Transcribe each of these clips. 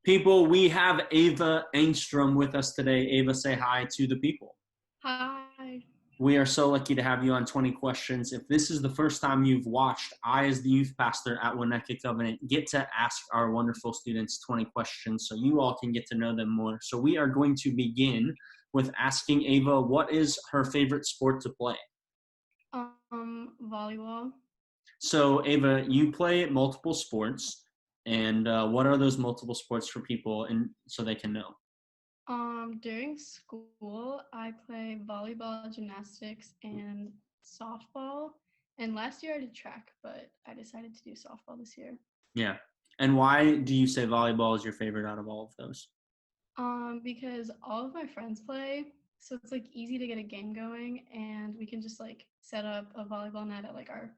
People, we have Ava Engstrom with us today. Ava, say hi to the people. Hi. We are so lucky to have you on 20 Questions. If this is the first time you've watched, I, as the youth pastor at Winnetka Covenant, get to ask our wonderful students 20 questions so you all can get to know them more. So we are going to begin with asking Ava, what is her favorite sport to play? Volleyball. So, Ava, you play multiple sports, and what are those multiple sports for people and so they can know? During school, I play volleyball, gymnastics, and softball. And last year I did track, but I decided to do softball this year. Yeah. And why do you say volleyball is your favorite out of all of those? Because all of my friends play, so it's like easy to get a game going, and we can just like set up a volleyball net at like our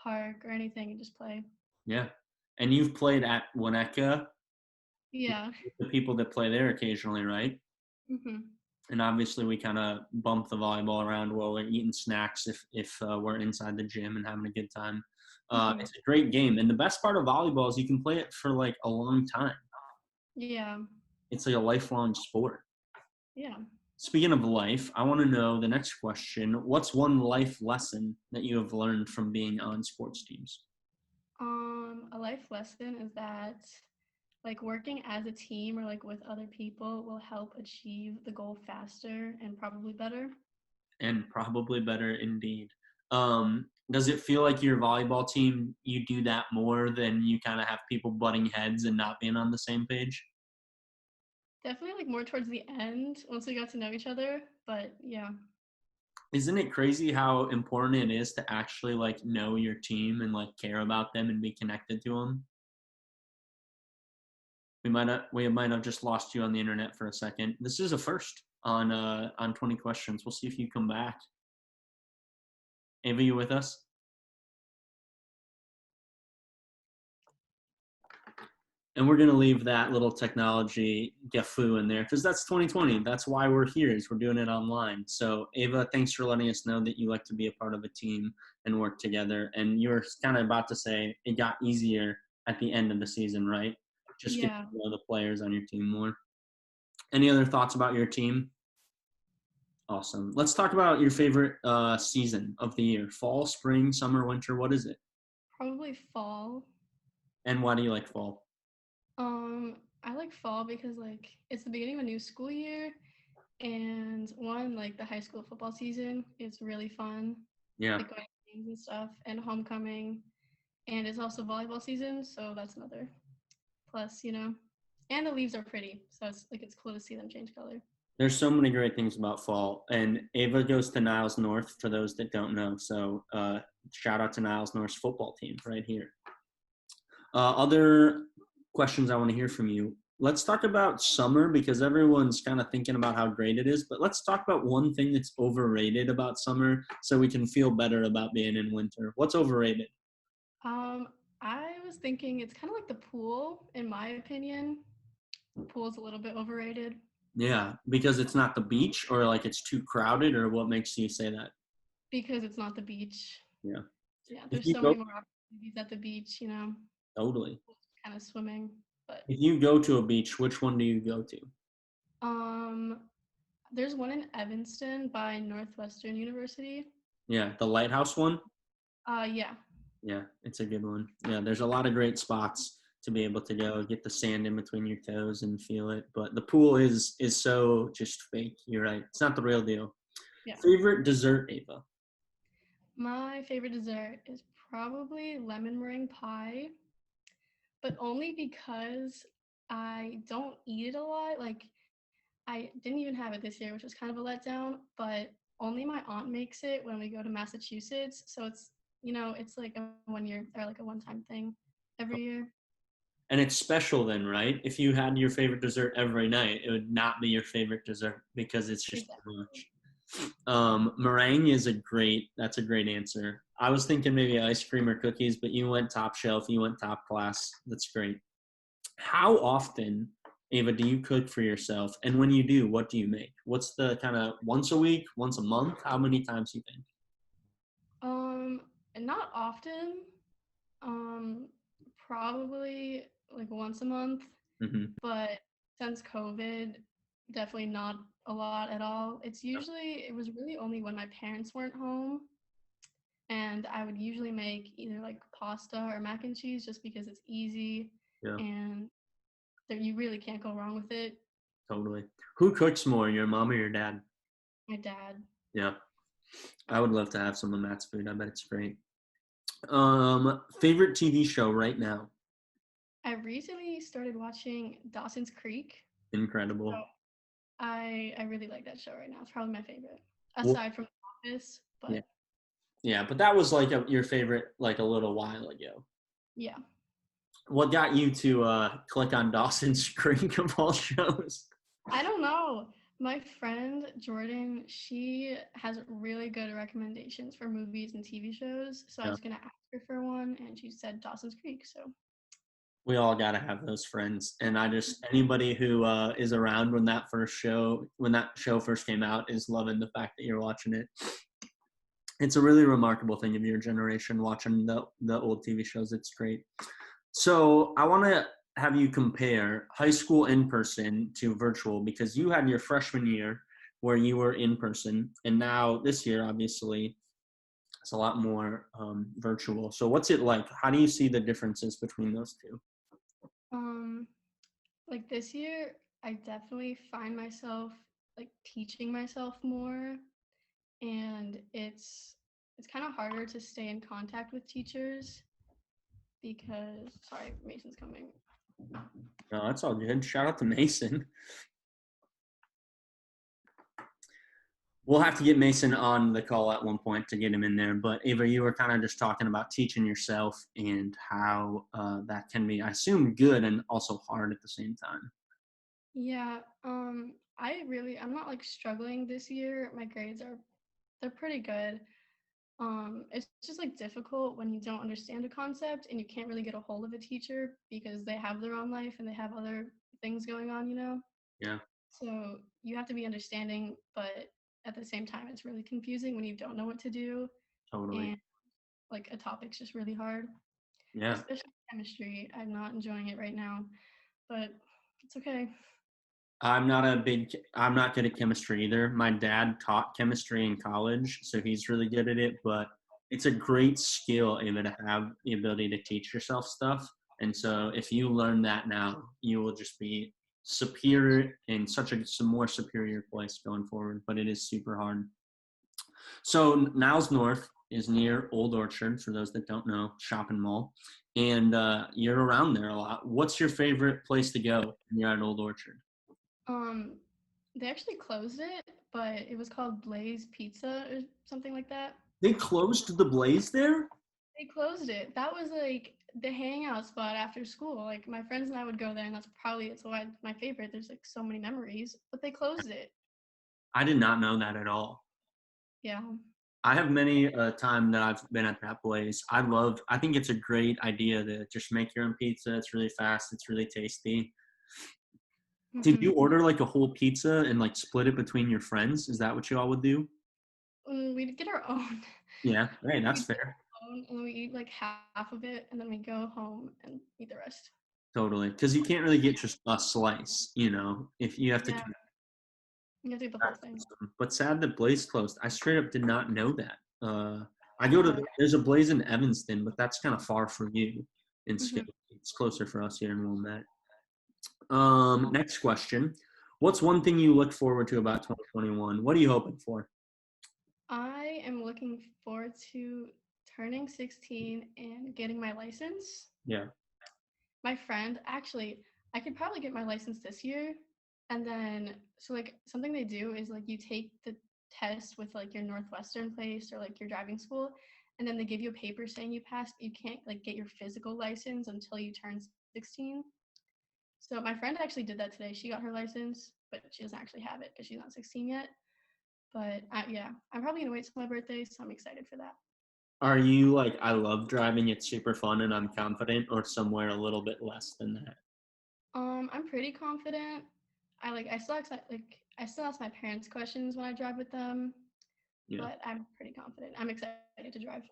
park or anything and just play. Yeah. And you've played at Winnetka, Yeah. the people that play there occasionally, right? Mhm. And obviously, we kind of bump the volleyball around while we're eating snacks if we're inside the gym and having a good time. It's Mhm. a great game, and the best part of volleyball is you can play it for like a long time. Yeah. It's like a lifelong sport. Yeah. Speaking of life, I want to know the next question. What's one life lesson that you have learned from being on sports teams? A life lesson is that like working as a team or like with other people will help achieve the goal faster and probably better. And probably better indeed. Does it feel like your volleyball team, you do that more than you kind of have people butting heads and not being on the same page? Definitely like more towards the end once we got to know each other, but yeah. Isn't it crazy how important it is to actually like know your team and like care about them and be connected to them? We might have just lost you on the internet for a second. This is a first on 20 questions. We'll see if you come back. Ava, you with us? And we're gonna leave that little technology gaffu in there because that's 2020. That's why we're here. Is we're doing it online. So Ava, thanks for letting us know that you like to be a part of a team and work together. And you're kind of about to say it got easier at the end of the season, right? Just get Yeah. to know the players on your team more. Any other thoughts about your team? Awesome. Let's talk about your favorite season of the year: fall, spring, summer, winter. What is it? Probably fall. And why do you like fall? I like fall because like it's the beginning of a new school year and one like the high school football season is really fun. Yeah. Like going to games and stuff and homecoming. And it's also volleyball season, so that's another plus, you know. And the leaves are pretty, so it's cool to see them change color. There's so many great things about fall. And Ava goes to Niles North for those that don't know. So shout out to Niles North's football team right here. Other questions I want to hear from you. Let's talk about summer because everyone's kind of thinking about how great it is. But let's talk about one thing that's overrated about summer so we can feel better about being in winter. What's overrated? Um, I was thinking it's kind of like the pool, in my opinion. The pool's a little bit overrated Yeah, because it's not the beach or like it's too crowded or what makes you say that? because it's not the beach. Yeah. Yeah, If there's you so go many more opportunities at the beach, you know, totally. kind of swimming. But If you go to a beach, which one do you go to? um, there's one in Evanston by Northwestern University. Yeah, the lighthouse one. Yeah, Yeah, it's a good one. Yeah, there's a lot of great spots to be able to go get the sand in between your toes and feel it. But the pool is so just fake. You're right. It's not the real deal. yeah. Favorite dessert, Ava? My favorite dessert is probably lemon meringue pie, but only because I don't eat it a lot. Like I didn't even have it this year, which was kind of a letdown, but only my aunt makes it when we go to Massachusetts. So it's, you know, it's like a 1 year or like a one-time thing every year. And it's special then, right? If you had your favorite dessert every night, it would not be your favorite dessert because it's just too Exactly. much. Meringue is that's a great answer. I was thinking maybe ice cream or cookies, but you went top shelf, you went top class. That's great. How often, Ava, do you cook for yourself? And when you do, what do you make? What's the kind of once a week, once a month? How many times do you think? And not often. Um, Probably like once a month. Hmm. but since COVID, definitely not a lot at all. It was really only when my parents weren't home, and I would usually make either like pasta or mac and cheese just because it's easy Yeah, and there, you really can't go wrong with it. totally. Who cooks more, your mom or your dad? My dad. Yeah, I would love to have some of Matt's food. I bet it's great. Favorite TV show right now? I recently started watching Dawson's Creek. So Incredible. I really like that show right now. It's probably my favorite. What? Aside from The Office, Yeah, but yeah, but that was like your favorite like a little while ago. yeah. What got you to click on Dawson's Creek of all shows? I don't know. My friend Jordan, she has really good recommendations for movies and TV shows. So I Yeah, was gonna ask her for one, and she said Dawson's Creek. So we all got to have those friends, and I just anybody who is around when that show first came out is loving the fact that you're watching it. It's a really remarkable thing of your generation watching the old TV shows. It's great. So I want to have you compare high school in person to virtual because you had your freshman year where you were in person, and now this year, obviously, it's a lot more virtual. So what's it like? How do you see the differences between those two? um like this year, I definitely find myself like teaching myself more, and it's kind of harder to stay in contact with teachers because sorry, Mason's coming. No, that's all good. Shout out to Mason. We'll have to get Mason on the call at one point to get him in there. But Ava, you were kind of just talking about teaching yourself and how that can be, I assume, good and also hard at the same time. Yeah, I'm not like struggling this year. My grades are they're pretty good. It's just like difficult when you don't understand a concept and you can't really get a hold of a teacher because they have their own life and they have other things going on, you know? Yeah, So you have to be understanding, but at the same time, it's really confusing when you don't know what to do totally. and like a topic's just really hard, Yeah. especially chemistry. I'm not enjoying it right now, but it's okay. I'm not good at chemistry either. My dad taught chemistry in college, so he's really good at it, but it's a great skill, Ava, to have the ability to teach yourself stuff. And so if you learn that now, you will just be superior in such a some more superior place going forward, but it is super hard. So Niles North is near Old Orchard, for those that don't know, shopping mall. And you're around there a lot. What's your favorite place to go when you're at Old Orchard? Um, they actually closed it, but it was called Blaze Pizza or something like that. They closed the Blaze there? They closed it. That was like the hangout spot after school. Like my friends and I would go there, and it's why my favorite. There's like so many memories, but they closed it. I did not know that at all. Yeah. I have many a time that I've been at that place. I think it's a great idea to just make your own pizza. It's really fast. It's really tasty. Did Hmm. you order like a whole pizza and like split it between your friends? Is that what you all would do? We'd get our own. Yeah. Hey, that's We'd get fair. our own, and then we eat like half of it, and then we go home and eat the rest. Totally. Because you can't really get just a slice, if you have to. Yeah, you have to eat the whole That's thing. awesome. But sad that Blaze closed. I straight up did not know that. Oh, There's a Blaze in Evanston, but that's kind of far from you in okay. scale. Hmm. It's closer for us here in Wilmette. Next question. What's one thing you look forward to about 2021? What are you hoping for? I am looking forward to turning 16 and getting my license. Yeah. My friend, actually, I could probably get my license this year. And then, so like something they do is like you take the test with like your Northwestern place or like your driving school, and then they give you a paper saying you passed. You can't like get your physical license until you turn 16. So my friend actually did that today. She got her license, but she doesn't actually have it because she's not 16 yet. But yeah, I'm probably gonna wait till my birthday, so I'm excited for that. Are you like, I love driving, it's super fun and I'm confident, or somewhere a little bit less than that? I'm pretty confident. I still ask my parents questions when I drive with them, Yeah. but I'm pretty confident. I'm excited to drive.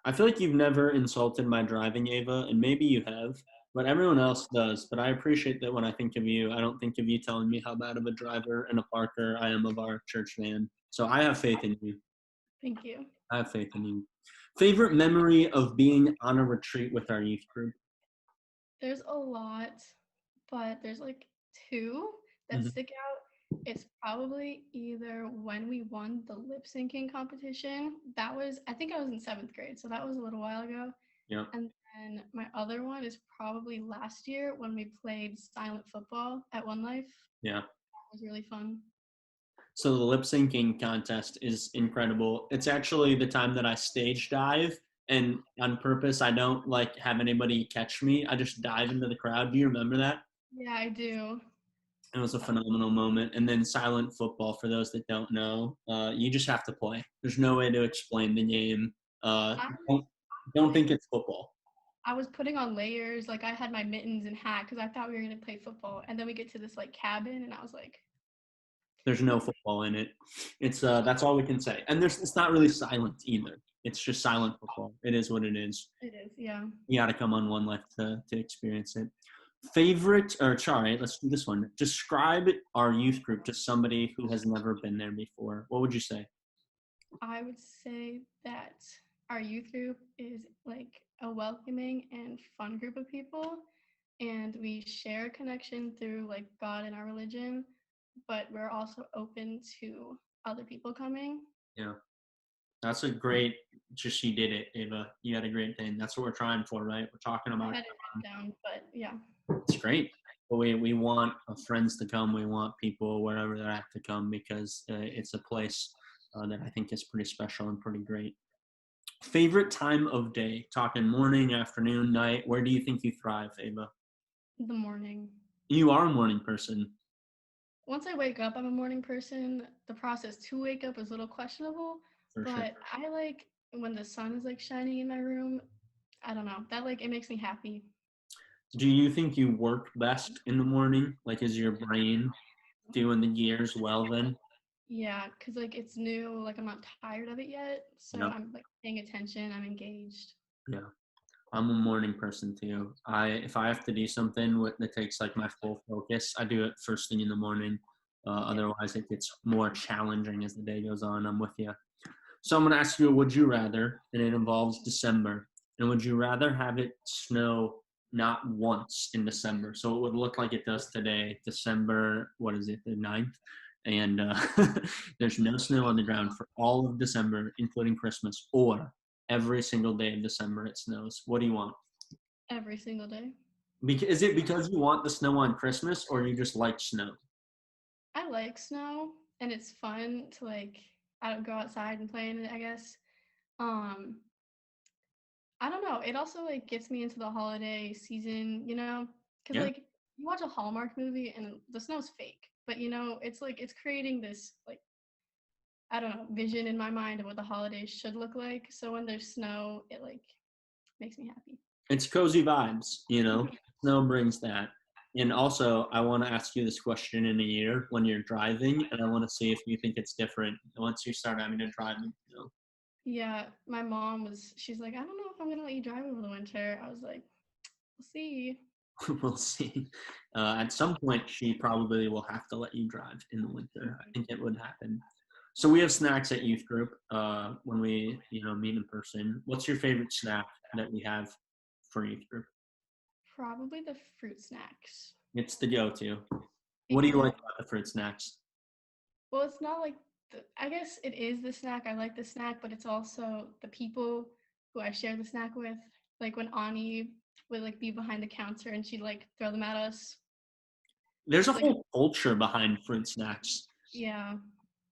I feel like you've never insulted my driving, Ava, and maybe you have. but everyone else does. But I appreciate that when I think of you, I don't think of you telling me how bad of a driver and a parker I am of our church van. So I have faith in you. Thank you. I have faith in you. Favorite memory of being on a retreat with our youth group? There's a lot, but there's like two that Mhm. stick out. It's probably either when we won the lip syncing competition. That was, I think I was in seventh grade, so that was a little while ago. Yeah, And then my other one is probably last year when we played silent football at One Life. yeah. It was really fun. So the lip syncing contest is incredible. It's actually the time that I stage dive, and on purpose, I don't like have anybody catch me. I just dive into the crowd. Do you remember that? Yeah, I do. It was a That was, phenomenal moment. And then silent football, for those that don't know, you just have to play. There's no way to explain the game. Uh, I don't, don't think it's football. I was putting on layers, like I had my mittens and hat because I thought we were gonna play football, and then we get to this like cabin, and I was like, There's no football in it. It's that's all we can say. And it's not really silent either. It's just silent football. It is what it is. it is, yeah. You got to come on One Life to experience it. Favorite, or sorry, let's do this one. Describe our youth group to somebody who has never been there before. What would you say? I would say that our youth group is like a welcoming and fun group of people, and we share a connection through like God and our religion, but we're also open to other people coming. Yeah, that's a great. Just you did it, Ava. You had a great thing. That's what we're trying for, right? We're talking I about. had it written down, but yeah, It's great. But we want friends to come. We want people wherever they're at to come because it's a place that I think is pretty special and pretty great. Favorite time of day? Talking morning, afternoon, night. Where do you think you thrive, Ava? the morning. You are a morning person, Once I wake up, I'm a morning person. The process to wake up is a little questionable, for sure. but I like when the sun is like shining in my room. I don't know. That like it makes me happy. Do you think you work best in the morning? Like, is your brain doing the gears well then? Yeah, cuz like it's new, like I'm not tired of it yet, so Yeah, I'm like paying attention, I'm engaged. yeah. I'm a morning person too. If I have to do something that takes like my full focus, I do it first thing in the morning. Yeah. Otherwise, it gets more challenging as the day goes on. I'm with you. So I'm going to ask you a would you rather, and it involves December. And would you rather have it snow not once in December? So it would look like it does today, December, what is it, the 9th? And there's no snow on the ground for all of December, including Christmas, or every single day of December it snows. What do you want? Every single day. Is it because you want the snow on Christmas, or you just like snow? I like snow and it's fun to like I don't go outside and play in it, I guess. Um I don't know. It also like gets me into the holiday season, you know, cuz Yeah. like you watch a Hallmark movie and the snow's fake, but you know, it's like it's creating this like I don't know, vision in my mind of what the holidays should look like. So when there's snow, it like makes me happy. It's cozy vibes, you know. Snow brings that. And also, I want to ask you this question in a year when you're driving, and I want to see if you think it's different once you start having to drive. Yeah, my mom was she's like, "I don't know if I'm going to let you drive over the winter." I was like, "We'll see." We'll see. At some point, she probably will have to let you drive in the winter. I think it would happen. So we have snacks at youth group when we, meet in person. What's your favorite snack that we have for youth group? Probably the fruit snacks. It's the go-to. What do you like Exactly. about the fruit snacks? Well, it's not like I guess it is the snack. I like the snack, but it's also the people who I share the snack with. Like when Ani would like be behind the counter and she'd like throw them at us. There's a She's like, whole culture behind fruit snacks. yeah.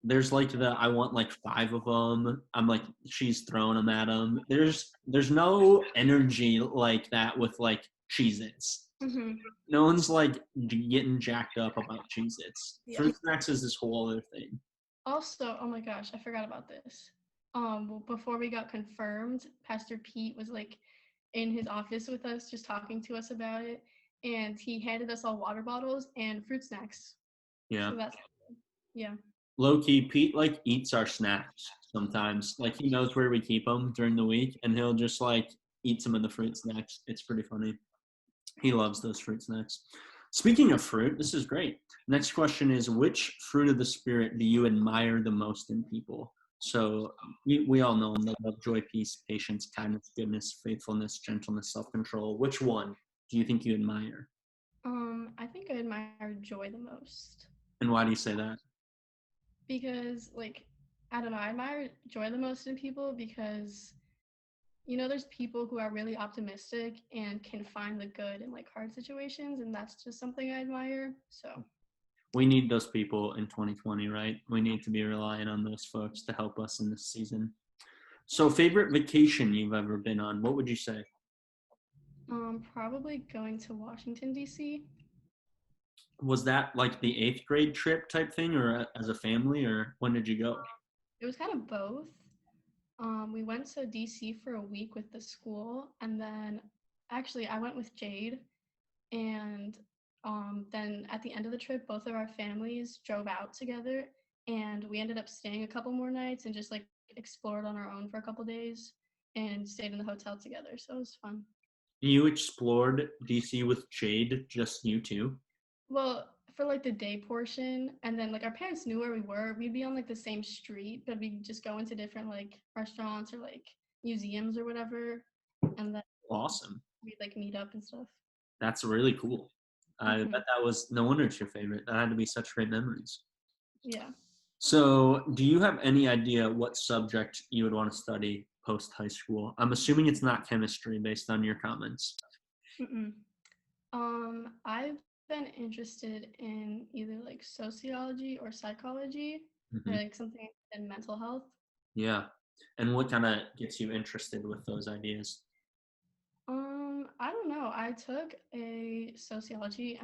There's like I want like 5 of them. I'm like she's throwing them at them. There's no energy like that with like Cheez-Its. Hmm. No one's like getting jacked up about Cheez-Its. Yeah. Fruit snacks is this whole other thing. Also, oh my gosh, I forgot about this. Well, before we got confirmed, Pastor Pete was like in his office with us, just talking to us about it, and he handed us all water bottles and fruit snacks. Yeah. So that's yeah. Low key, Pete like eats our snacks sometimes. Like he knows where we keep them during the week, and he'll just like eat some of the fruit snacks. It's pretty funny. He loves those fruit snacks. Speaking of fruit, this is great. Next question is, which fruit of the spirit do you admire the most in people? So we all know them: the love, joy, peace, patience, kindness, goodness, faithfulness, gentleness, self-control. Which one do you think you admire? I think I admire joy the most And why do you say that? because, like, I don't know, I admire joy the most in people because there's people who are really optimistic and can find the good in like hard situations, and that's just something I admire. So, We need those people in 2020, right? We need to be relying on those folks to help us in this season. So, favorite vacation you've ever been on? What would you say? probably going to Washington D.C. Was that like the eighth grade trip type thing, or as a family, or when did you go? It was kind of both. We went to DC for a week with the school, and then actually I went with Jade, and then at the end of the trip, both of our families drove out together, and we ended up staying a couple more nights and just like explored on our own for a couple days and stayed in the hotel together. So it was fun. You explored DC with Jade, just you two? Well, for like the day portion, and then like our parents knew where we were. We'd be on like the same street, but we'd just go into different like restaurants or like museums or whatever, and then Awesome. we'd like meet up and stuff. That's really cool. I bet Hmm. that was no wonder it's your favorite. That had to be such great memories. Yeah. So, do you have any idea what subject you would want to study post high school? I'm assuming it's not chemistry based on your comments. Mm-mm. I've been interested in either like sociology or psychology or Hmm. like something in mental health. Yeah. And what kind of gets you interested with those ideas? I don't know. I'm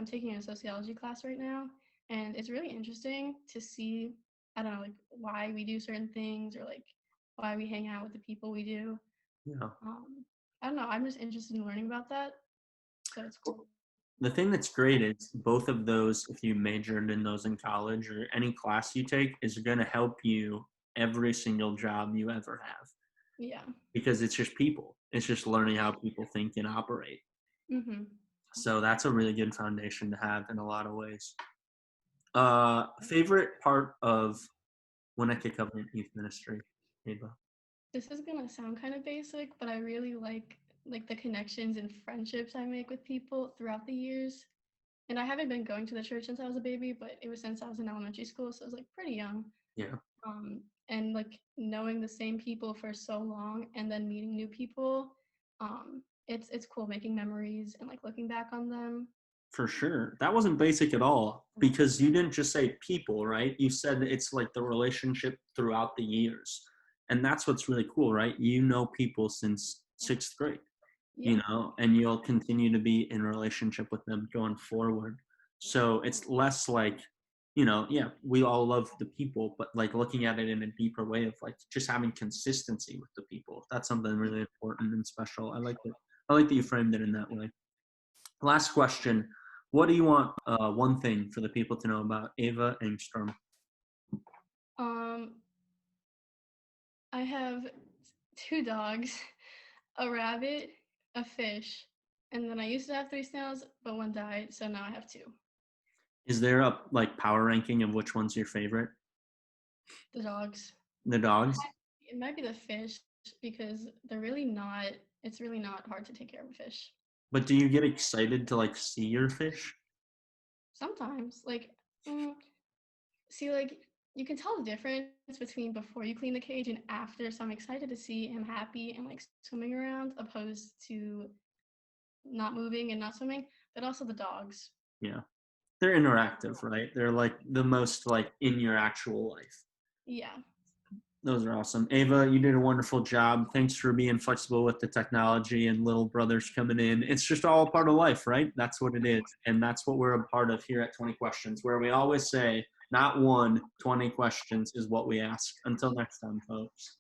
taking a sociology class right now, and it's really interesting to see, I don't know, like why we do certain things or like why we hang out with the people we do. Yeah. Um, I don't know. I'm just interested in learning about that, so it's cool. The thing that's great is both of those, if you majored in those in college or any class you take, is going to help you every single job you ever have Yeah. because it's just people. It's just learning how people think and operate. Mhm. So that's a really good foundation to have in a lot of ways. Favorite part of Winnetka Covenant Youth Ministry, Ava? This is gonna sound kind of basic, but I really like the connections and friendships I make with people throughout the years. And I haven't been going to the church since I was a baby, but it was since I was in elementary school, so I was like pretty young. Yeah, And like knowing the same people for so long and then meeting new people, it's cool making memories and like looking back on them. for sure. That wasn't basic at all because you didn't just say people, right? You said it's like the relationship throughout the years. And that's what's really cool, right? You know people since sixth grade, Yeah. and you'll continue to be in relationship with them going forward. So it's less like, yeah, we all love the people, but like looking at it in a deeper way of like just having consistency with the people. That's something really important and special. I like it. I like that you framed it in that way. Last question. What do you want one thing for the people to know about Ava Engstrom? Um, I have two dogs, a rabbit, a fish, and then I used to have three snails, but one died, so now I have two. Is there a like power ranking of which one's your favorite? The dogs. The dogs? It might be the fish because they're really not. It's really not hard to take care of a fish. But do you get excited to like see your fish? Sometimes, mm, see, like you can tell the difference between before you clean the cage and after. So I'm excited to see him happy and like swimming around, opposed to not moving and not swimming. But also the dogs. Yeah. They're interactive, right? They're like the most like in your actual life. Yeah. Those are awesome. Ava, you did a wonderful job. Thanks for being flexible with the technology and little brothers coming in. It's just all a part of life, right? That's what it is. And that's what we're a part of here at 20 Questions, where we always say, not one, 20 questions is what we ask. Until next time, folks.